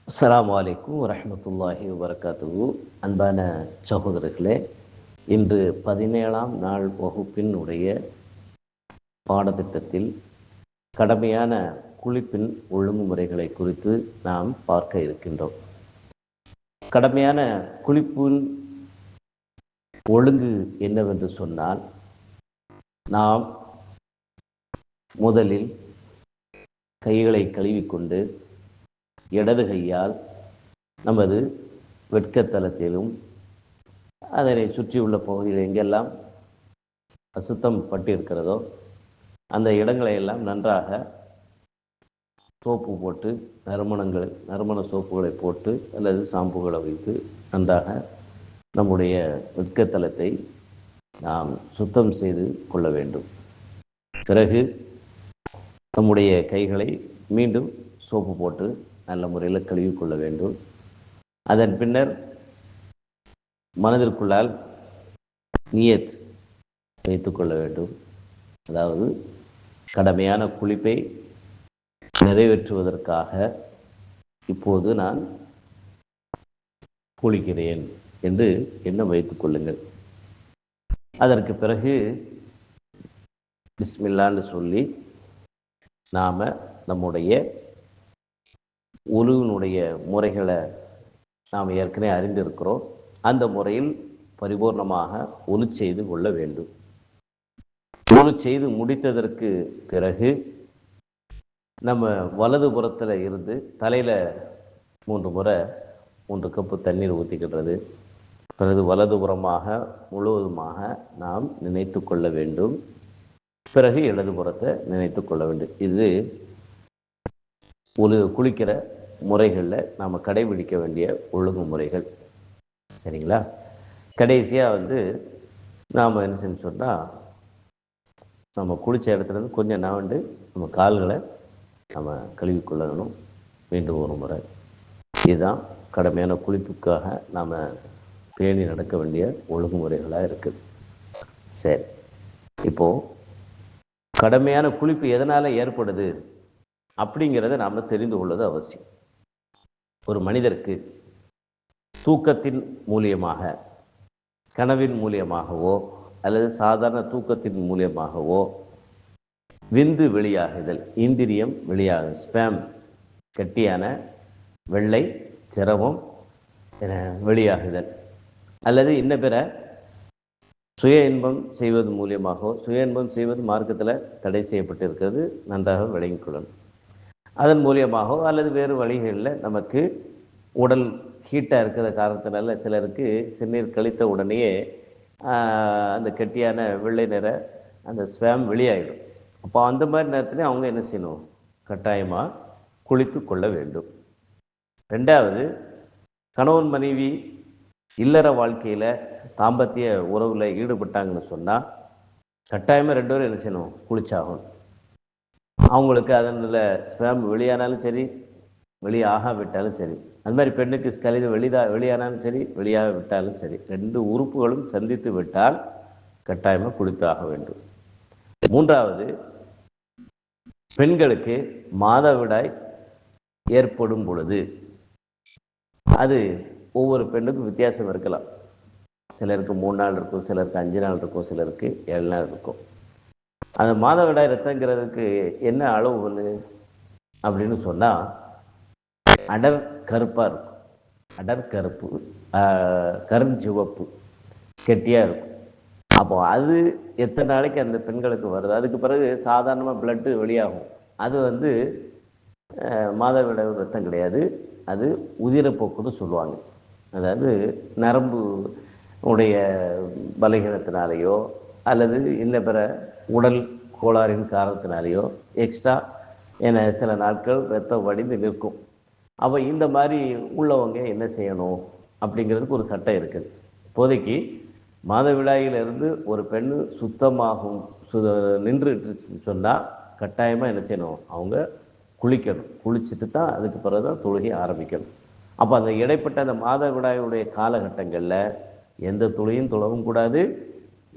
அஸ்ஸலாமு அலைக்கும் வரஹ்மத்துல்லாஹி வபரகாத்துஹு. அன்பான சகோதரர்களே, இன்று 17ஆம் நாள் வகுப்பின் உடைய பாடத்திட்டத்தில் கடமையான குளிப்பின் ஒழுங்குமுறைகளை குறித்து நாம் பார்க்க இருக்கின்றோம். கடமையான குளிப்பின் ஒழுங்கு என்னவென்று சொன்னால், நாம் முதலில் கைகளை கழுவிக்கொண்டு இடது கையால் நமது வெட்கத்தலத்திலும் அதனை சுற்றியுள்ள பகுதியில் எங்கெல்லாம் அசுத்தம் பட்டு இருக்கிறதோ அந்த இடங்களை எல்லாம் நன்றாக சோப்பு போட்டு நறுமண சோப்புகளை போட்டு அல்லது ஷாம்புகளை வைத்து நன்றாக நம்முடைய வெட்கத்தலத்தை நாம் சுத்தம் செய்து கொள்ள வேண்டும். பிறகு நம்முடைய கைகளை மீண்டும் சோப்பு போட்டு நல்ல முறையில் கழுவிக்கொள்ள வேண்டும். அதன் பின்னர் மனதிற்குள்ளால் நியத் வைத்து கொள்ள வேண்டும். அதாவது கடமையான குளிப்பை நிறைவேற்றுவதற்காக இப்போது நான் குளிக்கிறேன் என்று எண்ணம் வைத்துக் கொள்ளுங்கள். அதற்கு பிறகு பிஸ்மில்லான்னு சொல்லி நாம் நம்முடைய ஒழுவினுடைய முறைகளை நாம் ஏற்கனவே அறிந்திருக்கிறோம். அந்த முறையில் பரிபூர்ணமாக ஒழு செய்து கொள்ள வேண்டும். ஒழு செய்து முடித்ததற்கு பிறகு நம்ம வலது புறத்தில் இருந்து தலையில் 3 முறை 3 கப்பு தண்ணீர் ஊற்றிக்கின்றது. பிறகு வலது புறமாக முழுவதுமாக நாம் நினைத்து கொள்ள வேண்டும். பிறகு இடது புறத்தை நினைத்து கொள்ள வேண்டும். இது குளிக்கிற முறைகளில் நாம் கடைபிடிக்க வேண்டிய ஒழுங்குமுறைகள். சரிங்களா? கடைசியாக நாம் என்ன செஞ்சு சொன்னால், நம்ம குளித்த இடத்துலேருந்து கொஞ்சம் நவண்டு நம்ம கால்களை நம்ம கழுவிக்கொள்ளணும் மீண்டும் ஒரு முறை. இதுதான் கடமையான குளிப்புக்காக நாம் பேணி நடக்க வேண்டிய ஒழுங்குமுறைகளாக இருக்குது. சரி, இப்போது கடமையான குளிப்பு எதனால் ஏற்படுது அப்படிங்கிறத நாம் தெரிந்து கொள்வது அவசியம். ஒரு மனிதருக்கு தூக்கத்தின் மூலியமாக, கனவின் மூலியமாகவோ அல்லது சாதாரண தூக்கத்தின் மூலியமாகவோ விந்து வெளியாகுதல், இந்திரியம் வெளியாகுது, ஸ்பேம், கட்டியான வெள்ளை திரவம் வெளியாகுதல், அல்லது இன்ன பிற சுய இன்பம் செய்வது மூலியமாகவோ, சுய இன்பம் செய்வது மார்க்கத்தில் தடை செய்யப்பட்டிருக்கிறது, நன்றாக விளங்கிக் கொள்ளணும். அதன் மூலியமாகவோ அல்லது வேறு வழிகளில் நமக்கு உடல் ஹீட்டாக இருக்கிற காரணத்தினால சிலருக்கு சிறுநீர் கழித்த உடனேயே அந்த கெட்டியான வெள்ளை நிற அந்த ஸ்பேம் வெளியாகிடும். அப்போ அந்த மாதிரி நேரத்தில் அவங்க என்ன செய்யணும்? கட்டாயமாக குளித்து கொள்ள வேண்டும். 2வது, கணவன் மனைவி இல்லற வாழ்க்கையில் தாம்பத்திய உறவில் ஈடுபட்டாங்கன்னு சொன்னால் கட்டாயமாக 2 பேரும் என்ன செய்யணும்? குளிச்சாகணும். அவங்களுக்கு அதனில் ஸ்பேம் வெளியானாலும் சரி, வெளியாக விட்டாலும் சரி. அது மாதிரி பெண்ணுக்கு கழிவு வெளியானாலும் சரி, வெளியாக விட்டாலும் சரி, 2 உறுப்புகளும் சந்தித்து விட்டால் கட்டாயமாக குளித்தாக வேண்டும். 3வது, பெண்களுக்கு மாதவிடாய் ஏற்படும் பொழுது அது ஒவ்வொரு பெண்ணுக்கும் வித்தியாசம் இருக்கலாம். சிலருக்கு 3 நாள் இருக்கும், சிலருக்கு 5 நாள் இருக்கும், சிலருக்கு 7 நாள் இருக்கும். அந்த மாதவிடாய் ரத்தங்கிறதுக்கு என்ன அளவு அப்படின்னு சொன்னால் அடர் கருப்பாக இருக்கும், அடர் கருப்பு, கருஞ்சிவப்பு கெட்டியாக இருக்கும். அப்போ அது எத்தனை நாளைக்கு அந்த பெண்களுக்கு வருது, அதுக்கு பிறகு சாதாரணமாக பிளட்டு வெளியாகும். அது மாதவிடாய் ரத்தம் கிடையாது, அது உதிரப்போக்குன்னு சொல்லுவாங்க. அதாவது நரம்பு உடைய பலகீனத்தினாலேயோ அல்லது இன்ன பிற உடல் கோளாறின் காரணத்தினாலேயோ எக்ஸ்ட்ரா சில நாட்கள் ரத்தம் வடிந்து நிற்கும். அப்போ இந்த மாதிரி உள்ளவங்க என்ன செய்யணும் அப்படிங்கிறதுக்கு ஒரு சட்டம் இருக்குது. இப்போதைக்கு மாதவிடாயிலிருந்து ஒரு பெண் சுத்தமாகும் நின்றுட்டுன்னு சொன்னால் கட்டாயமாக என்ன செய்யணும்? அவங்க குளிக்கணும். குளிச்சுட்டு தான் அதுக்கு பிறகு தான் தொழுகை ஆரம்பிக்கணும். அப்போ அந்த இடைப்பட்ட அந்த மாதவிடாயுடைய காலகட்டங்களில் எந்த தொழுகையும் தொழவும் கூடாது,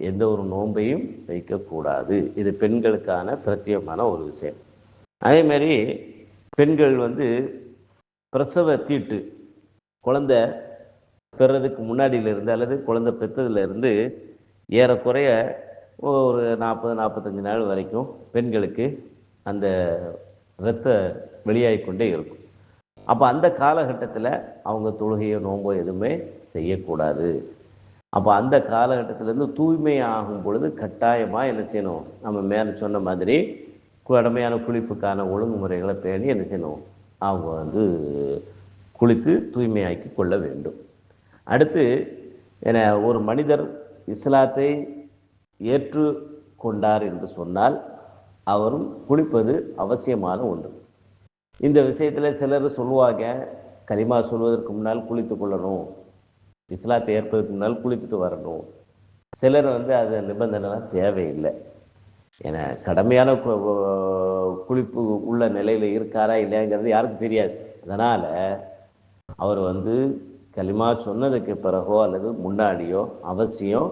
எந்த ஒரு நோன்பையும் வைக்கக்கூடாது. இது பெண்களுக்கான பிரத்யேகமான ஒரு விஷயம். அதேமாரி பெண்கள் பிரசவ தீட்டு குழந்தை பெறதுக்கு முன்னாடியிலிருந்து அல்லது குழந்தை பெற்றதுலேருந்து ஏறக்குறைய ஒரு 40-45 நாள் வரைக்கும் பெண்களுக்கு அந்த இரத்த வெளியாகி கொண்டே இருக்கும். அப்போ அந்த காலகட்டத்தில் அவங்க தொழுகையோ நோம்போ எதுவுமே செய்யக்கூடாது. அப்போ அந்த காலகட்டத்திலேருந்து தூய்மை ஆகும் பொழுது கட்டாயமாக என்ன செய்யணும், நம்ம மேலே சொன்ன மாதிரி கடமையான குளிப்புக்கான ஒழுங்குமுறைகளை பேணி என்ன செய்யணும், அவங்க வந்து குளித்து தூய்மையாக்கி கொள்ள வேண்டும். அடுத்து ஒரு மனிதர் இஸ்லாத்தை ஏற்று கொண்டார் என்று சொன்னால் அவரும் குளிப்பது அவசியமான ஒன்று. இந்த விஷயத்தில் சிலர் சொல்லுவாங்க, கலிமா சொல்வதற்கு முன்னால் குளித்து கொள்ளணும், இஸ்லாத்தை ஏற்பதற்கு முன்னால் குளித்துட்டு வரணும். சிலர் அது நிபந்தனைலாம் தேவையில்லை. ஏன்னா கடமையான குளிப்பு உள்ள நிலையில் இருக்காரா இல்லையாங்கிறது யாருக்கும் தெரியாது. அதனால் அவர் கலிமா சொன்னதுக்கு பிறகோ அல்லது முன்னாடியோ அவசியம்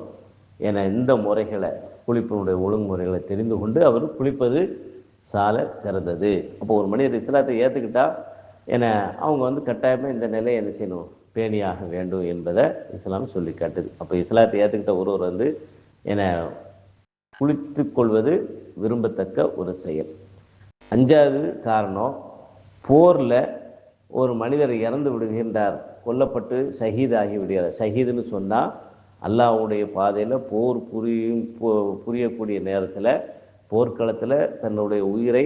இந்த முறைகளை குளிப்பினுடைய ஒழுங்குமுறைகளை தெரிந்து கொண்டு அவர் குளிப்பது சால சிறந்தது. அப்போ ஒரு மனிதர் இஸ்லாத்தை ஏற்றுக்கிட்டா அவங்க கட்டாயமாக இந்த நிலையை என்ன செய்யணும், பேணியாக வேண்டும் என்பதை இஸ்லாம் சொல்லி காட்டுது. அப்போ இஸ்லாத்தை ஏற்றுக்கிட்ட ஒருவர் குளித்து கொள்வது விரும்பத்தக்க ஒரு செயல். 5வது காரணம், போரில் ஒரு மனிதர் இறந்து விடுகின்றார், கொல்லப்பட்டு ஷஹீதாகி விடுகிறார். ஷஹீதுன்னு சொன்னால் அல்லாஹ்வுடைய பாதையில் போர் புரியக்கூடிய நேரத்தில் போர்க்களத்தில் தன்னுடைய உயிரை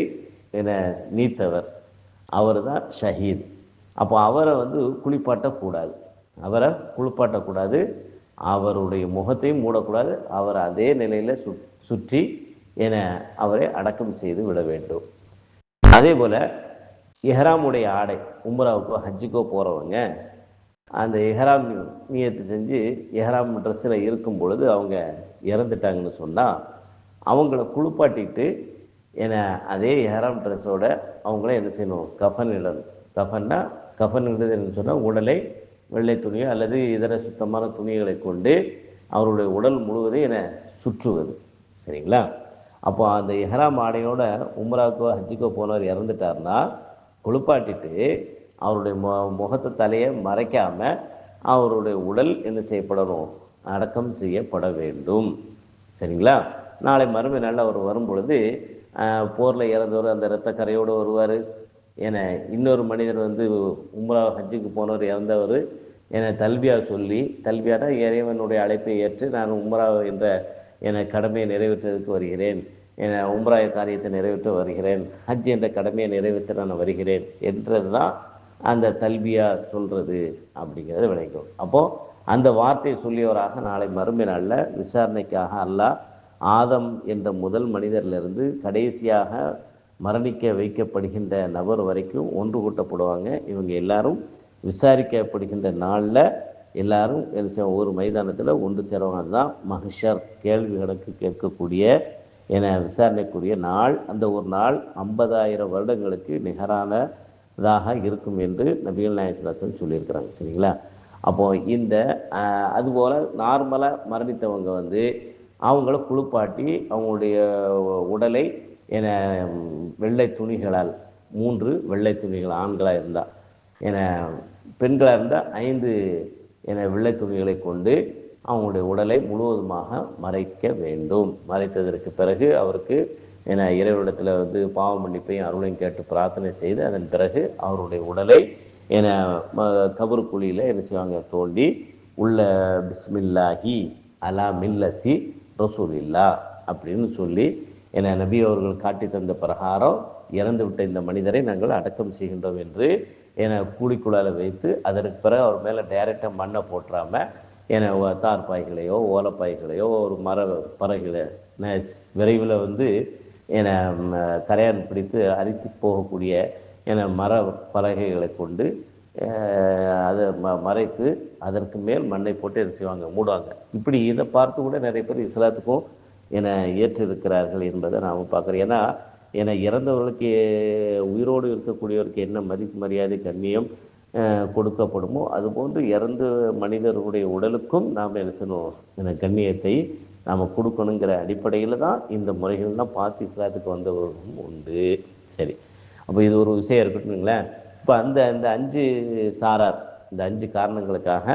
நீத்தவர், அவர் தான் ஷஹீத். அப்போ அவரை குளிப்பாட்டக்கூடாது, அவருடைய முகத்தையும் மூடக்கூடாது, அவர் அதே நிலையில் சுற்றி அவரை அடக்கம் செய்து விட வேண்டும். அதே போல் இஹ்ராமுடைய ஆடை, உம்ராவுக்கோ ஹஜ்ஜுக்கோ போகிறவங்க அந்த இஹ்ராம் நியத்து செஞ்சு இஹ்ராம் ட்ரெஸ்ஸில் இருக்கும் பொழுது அவங்க இறந்துட்டாங்கன்னு சொன்னால் அவங்கள குளிப்பாட்டிட்டு அதே இஹ்ராம் ட்ரெஸ்ஸோட அவங்கள என்ன செய்யணும், கஃன் இடணும். கஃன் இடுறதுன்னு சொன்னால் உடலை வெள்ளை துணியோ அல்லது இதர சுத்தமான துணிகளை கொண்டு அவருடைய உடல் முழுவதும் சுற்றுவது. சரிங்களா? அப்போ அந்த இஹ்ராம் ஆடையோட உம்ராக்கோ ஹஜ்ஜுக்கோ போனவர் இறந்துட்டார்னா குளிப்பாட்டிட்டு அவருடைய முகத்தை தலையை மறைக்காமல் அவருடைய உடல் என்ன செய்யப்படணும், அடக்கம் செய்யப்பட வேண்டும். சரிங்களா? நாளை மறுமை நாளில் அவர் வரும் பொழுது போரில் இறந்தவர் அந்த இரத்த கரையோடு வருவார். இன்னொரு மனிதர் உம்ரா ஹஜ்ஜுக்கு போனவர் இறந்தவர் தல்பியா சொல்லி, தல்பியானா இறைவனுடைய அழைப்பை ஏற்று நான் உம்ரா என்ற கடமையை நிறைவேற்றுவதற்கு வருகிறேன், உம்ரா காரியத்தை நிறைவேற்ற வருகிறேன், ஹஜ் என்ற கடமையை நிறைவேற்ற நான் வருகிறேன் என்றது தான் அந்த தல்பியா சொல்கிறது அப்படிங்கிறத விளைக்கும். அப்போது அந்த வார்த்தையை சொல்லியவராக நாளை மறுமை நாளில் விசாரணைக்காக அல்லாஹ் ஆதம் என்ற முதல் மனிதரிலிருந்து கடைசியாக மரணிக்க வைக்கப்படுகின்ற நபர் வரைக்கும் ஒன்று கூட்டப்படுவாங்க. இவங்க எல்லாரும் விசாரிக்கப்படுகின்ற நாளில் எல்லாரும் ஒரு மைதானத்தில் ஒன்று சேருவாங்க. அதுதான் மஹ்ஷர், கேள்வி கணக்கு கேட்கக்கூடிய விசாரணைக்குரிய நாள். அந்த ஒரு நாள் 50,000 வருடங்களுக்கு நிகரானதாக இருக்கும் என்று நபிகள் நாயகம் ஸல்லல்லாஹு அலைஹி வஸல்லம் சொல்லியிருக்கிறாங்க. சரிங்களா? அப்போது அதுபோல் நார்மலாக மரணித்தவங்க அவங்கள குளிப்பாட்டி அவங்களுடைய உடலை வெள்ளை துணிகளால் 3 வெள்ளை துணிகள் ஆண்களாக இருந்தால், பெண்களாக இருந்தால் 5 வெள்ளை துணிகளை கொண்டு அவங்களுடைய உடலை முழுவதுமாக மறைக்க வேண்டும். மறைத்ததற்கு பிறகு அவருக்கு இறைவனிடத்தில் பாவ மன்னிப்பையும் அருளையும் கேட்டு பிரார்த்தனை செய்து அதன் பிறகு அவருடைய உடலை கபரு குழியில் என்ன செய்வாங்க, தோண்டி உள்ள பிஸ்மில்லாஹி அலா மில்லத்தி ரசூலில்லா அப்படின்னு சொல்லி நபி அவர்கள் காட்டி தந்த பிரகாரம் இறந்து விட்ட இந்த மனிதரை நாங்கள் அடக்கம் செய்கின்றோம் என்று கூலிக்குழால வைத்து அதற்கு பிறகு அவர் மேலே டைரெக்டாக மண்ணை போட்டுறாமல் தார்பாய்களையோ ஓலப்பாய்களையோ ஒரு மர பறகைகளை விரைவில் கரையான் பிடித்து அரித்து போகக்கூடிய மர பலகைகளை கொண்டு அதை மறைத்து அதற்கு மேல் மண்ணை போட்டு என்ன செய்வாங்க, மூடுவாங்க. இப்படி இதை பார்த்து கூட நிறைய பேர் இஸ்லாத்துக்கும் ஏற்றிருக்கிறார்கள் என்பதை நாம் பார்க்குறோம். ஏன்னா இறந்தவர்களுக்கு உயிரோடு இருக்கக்கூடியவருக்கு என்ன மதிப்பு மரியாதை கண்ணியம் கொடுக்கப்படுமோ அதுபோன்று இறந்த மனிதர்களுடைய உடலுக்கும் நாம் என்ன செய்யணும், கண்ணியத்தை நாம் கொடுக்கணுங்கிற அடிப்படையில் தான் இந்த முறைகள்லாம் பார்த்து இஸ்லாத்துக்கு வந்தவர்களும் உண்டு. சரி, அப்போ இது ஒரு விஷயம் இருக்கட்டுங்களேன். இப்போ அந்த அந்த 5 சாரார், இந்த 5 காரணங்களுக்காக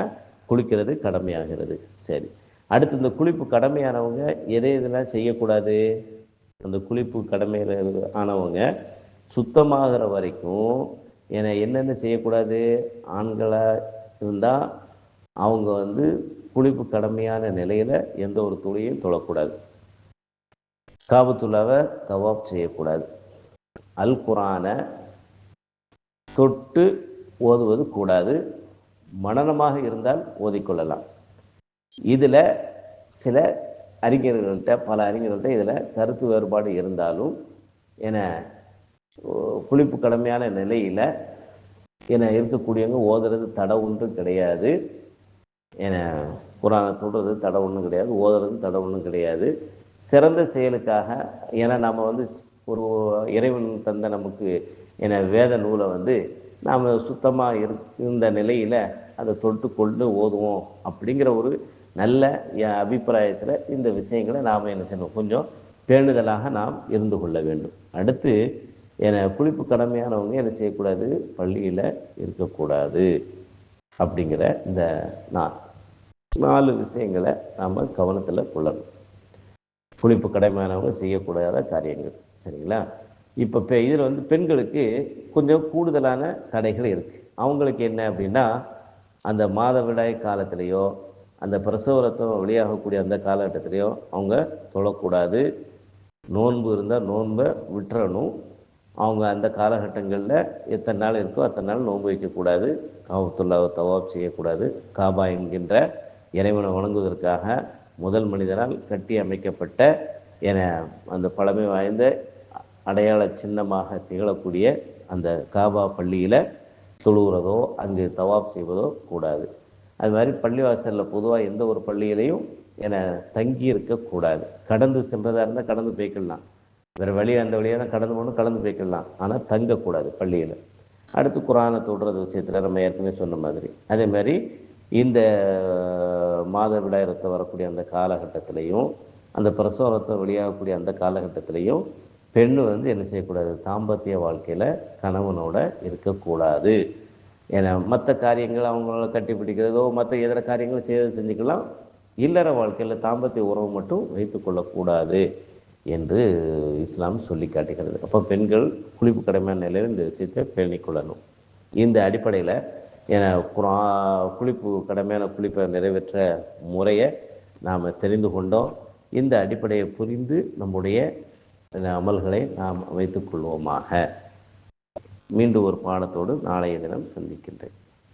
குளிக்கிறது கடமையாகிறது. சரி, அடுத்து இந்த குளிப்பு கடமையானவங்க எதை எதெல்லாம் செய்யக்கூடாது? அந்த குளிப்பு கடமையில் ஆனவங்க சுத்தமாகிற வரைக்கும் என்னென்ன செய்யக்கூடாது? ஆண்களாக இருந்தால் அவங்க குளிப்பு கடமையான நிலையில் எந்த ஒரு துளியும் தொழக்கூடாது. காபத்துல்லாவை தவாப் செய்யக்கூடாது. அல் குரானை தொட்டு ஓதுவது கூடாது. மனனமாக இருந்தால் ஓதிக்கொள்ளலாம். இதில் சில அறிஞர்கள்ட்ட, பல அறிஞர்கள்ட்ட இதில் கருத்து வேறுபாடு இருந்தாலும் குளிப்பு கடமையான நிலையில் இருக்கக்கூடியவங்க ஓதுறது தடை ஒன்றும் கிடையாது. குரானை தொடுறது தடை ஒன்றும் கிடையாது, ஓதுறது தடை ஒன்றும் கிடையாது. சிறந்த செயலுக்காக நம்ம ஒரு இறைவன் தந்த நமக்கு வேத நூலை நாம் சுத்தமாக இருந்த நிலையில் அதை தொட்டு கொண்டு ஓதுவோம் அப்படிங்கிற ஒரு நல்ல அபிப்பிராயத்தில் இந்த விஷயங்களை நாம் என்ன செய்யணும், கொஞ்சம் பேணுதலாக நாம் இருந்து கொள்ள வேண்டும். அடுத்து குளிப்பு கடமையானவங்க என்ன செய்யக்கூடாது? பள்ளியில் இருக்கக்கூடாது. அப்படிங்கிற இந்த 4 விஷயங்களை நாம் கவனத்தில் கொள்ளணும். குளிப்பு கடமையானவங்க செய்யக்கூடாத காரியங்கள். சரிங்களா? இப்போ இதில் பெண்களுக்கு கொஞ்சம் கூடுதலான தடைகள் இருக்குது. அவங்களுக்கு என்ன அப்படின்னா, அந்த மாதவிடாய் காலத்திலேயோ அந்த பிரசவ ரத்தம் வெளியாகக்கூடிய அந்த காலகட்டத்திலேயோ அவங்க தொழக்கூடாது. நோன்பு இருந்தால் நோன்பை விட்டுறணும். அவங்க அந்த காலகட்டங்களில் எத்தனை நாள் இருக்கோ அத்தனை நாள் நோன்பு வைக்கக்கூடாது. காபத்துல்லாவை தவாப் செய்யக்கூடாது. காபா என்கின்ற இறைவனை வணங்குவதற்காக முதல் மனிதனால் கட்டி அமைக்கப்பட்ட அந்த பழமை வாய்ந்த அடையாள சின்னமாக திகழக்கூடிய அந்த காபா பள்ளியில் தொழுகிறதோ அங்கு தவாப் செய்வதோ கூடாது. அது மாதிரி பள்ளிவாசலில் பொதுவாக எந்த ஒரு பள்ளியிலையும் தங்கி இருக்கக்கூடாது. கடந்து சென்றதாக இருந்தால் கடந்து போய்க்கலாம், வேறு வழியாக அந்த வழியாக தான் கடந்து போகணும், கடந்து போய்க்கலாம். ஆனால் தங்கக்கூடாது பள்ளியில். அடுத்து குரானை தொடுறது விஷயத்தில் நம்ம ஏற்கனவே சொன்ன மாதிரி, அதே மாதிரி இந்த மாதவிடாய் ரத்தம் வரக்கூடிய அந்த காலகட்டத்திலையும் அந்த பிரசவ ரத்தம் வெளியாகக்கூடிய அந்த காலகட்டத்திலையும் பெண்ணு என்ன செய்யக்கூடாது? தாம்பத்திய வாழ்க்கையில் கணவனோட இருக்கக்கூடாது. மற்ற காரியங்கள் அவங்கள கட்டி பிடிக்கிறதோ மற்ற இதர காரியங்கள் செஞ்சுக்கலாம். இல்லற வாழ்க்கையில் தாம்பத்திய உறவு மட்டும் வைத்து கொள்ளக்கூடாது என்று இஸ்லாம் சொல்லி காட்டுகிறது. அப்போ பெண்கள் குளிப்பு கடமையான நிலையில் இந்த விஷயத்தை பேணிக்கொள்ளணும். இந்த அடிப்படையில் குளிப்பு கடமையான குளிப்பை நிறைவேற்ற முறையை நாம் தெரிந்து கொண்டோம். இந்த அடிப்படையை புரிந்து நம்முடைய அமல்களை நாம் வைத்துக் கொள்வோமாக. மீண்டும் ஒரு பாடத்தோடு நாளைய தினம் சந்திக்கின்றேன்.